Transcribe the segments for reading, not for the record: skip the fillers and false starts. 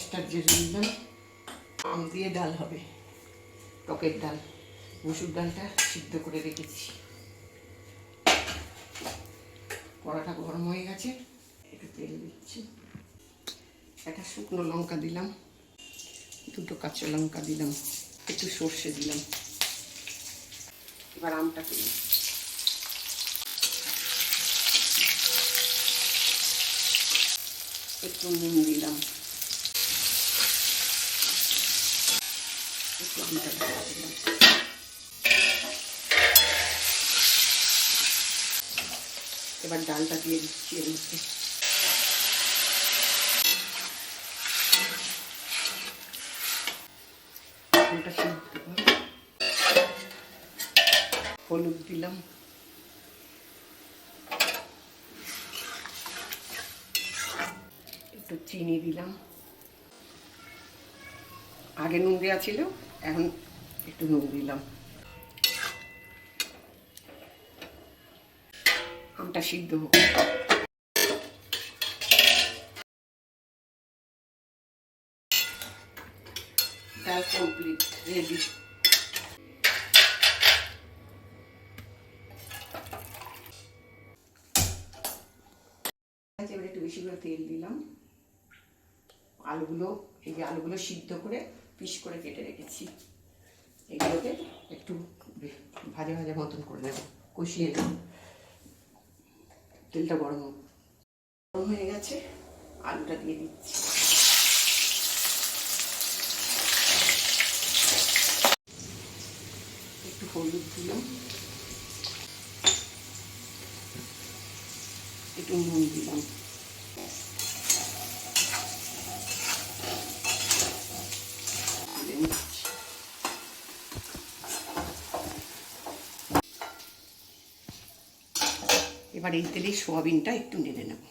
গ্যাসটা জেলে দিলাম। আম দিয়ে ডাল হবে, টকের ডাল। মসুর ডালটা সিদ্ধ করে রেখেছি। কড়াটা গরম হয়ে গেছে, একটু তেল দিচ্ছি। একটা শুকনো লঙ্কা দিলাম, দুটো কাঁচা লঙ্কা দিলাম, একটু সর্ষে দিলাম। এবার আমটাকে একটু নুন দিলাম, একটু আমটা দিলাম। এবার ডালটা দিয়ে দিচ্ছি এর মধ্যে। হলুদ দিলাম, একটু চিনি দিলাম। আগে নুন দেওয়া ছিল, এখন একটু নুন দিলাম। আমটা সিদ্ধ হোক। ডাল কমপ্লিট, রেডি। এবার একটু বেশি করে তেল দিলাম। আলুগুলো, এই যে আলুগুলো সিদ্ধ করে পিস করে কেটে রেখেছি, এগুলোকে একটু ভাজা ভাজা মতন করে নেব, কষিয়ে নেব। তেলটা গরম হয়ে গেছে, আলুটা দিয়ে দিচ্ছি। একটু হলুদ দিলাম, একটু নুন দিলাম। এবার এই তেলে সোয়াবিনটা একটু নেড়ে নেব।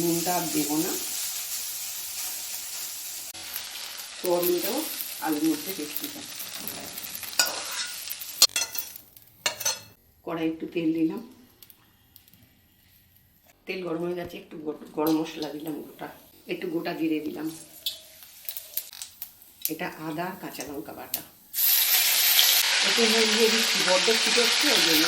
নুনটা আর দেবো না, সোয়াবিনটাও আলুর মধ্যে দেখতে পাই। কড়াই একটু তেল দিলাম, তেল গরম হয়ে গেছে। একটু গরম মশলা দিলাম গোটা, একটু গোটা জিরে দিলাম। এটা আদা আর কাঁচা লঙ্কা বাটা। এতে দিয়ে দিচ্ছি, বড্ড ফুটোচ্ছে ওই জন্য।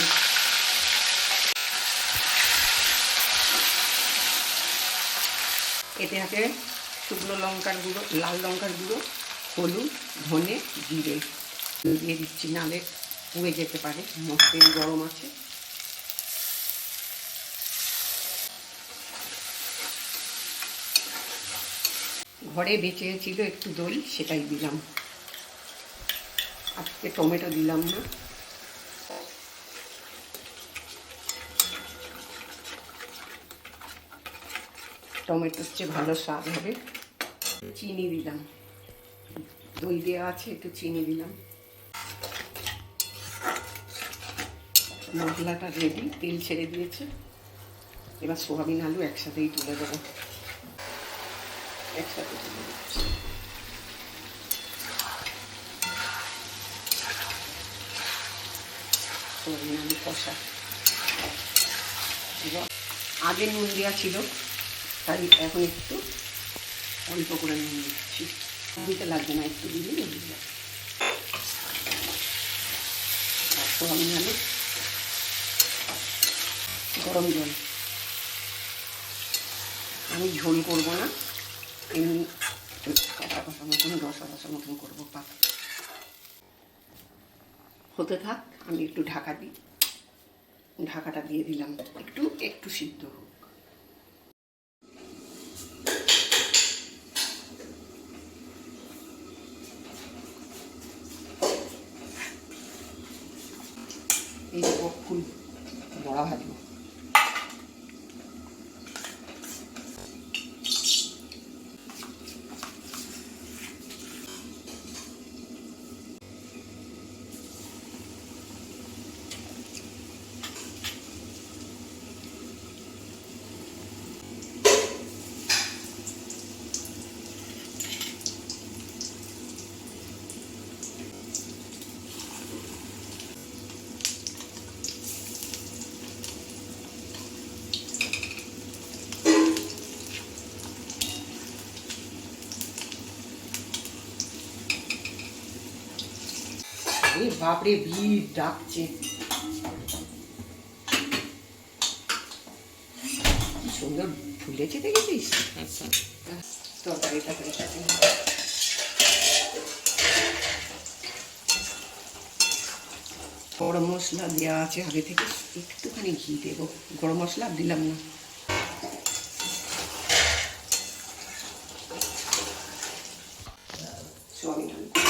এতে আছে শুকনো লঙ্কার গুঁড়ো, লাল লঙ্কার গুঁড়ো, হলুদ, ধনে, জিরে দিয়ে দিচ্ছি, নালে পুড়ে যেতে পারে। তেল গরম আছে। ঘরে বেঁচে ছিল একটু দই, সেটাই দিলাম। আজকে টমেটো দিলাম না। টমেটোর চেয়ে ভালো স্বাদ হবে। চিনি দিলাম, দই দেওয়া আছে, একটু চিনি দিলাম। মশলাটা রেডি, তেল ছেড়ে দিয়েছে। এবার সোয়াবিন আলু একসাথেই তুলে দেবো, একসাথে তুলে দিচ্ছি। সোয়াবিন আলু কষা। আগে নুন দেওয়া ছিল, তাই এখন একটু অল্প করে নুন দিচ্ছি। দিতে লাগবে না, একটু দিলেই হয়ে যাবে। আর সোয়াবিন আলু গরম জল। আমি ঝোল করবো না, এমনি কষা কষা মতন, রসা রসা মতন করবো। পাক হতে থাক, আমি একটু ঢাকা দিই। ঢাকাটা দিয়ে দিলাম, একটু একটু সিদ্ধ হোক। এই ফুল বড়া ভাজবো। আরে বাপরে ভিড় ডাকছে। কি সুন্দর ফুলেছে দেখেছিস? তরকারিটা গরম মশলা দেওয়া আছে আগে থেকে, একটুখানি ঘি দেবো। গরম মশলা দিলাম না। সোয়াবিন আলু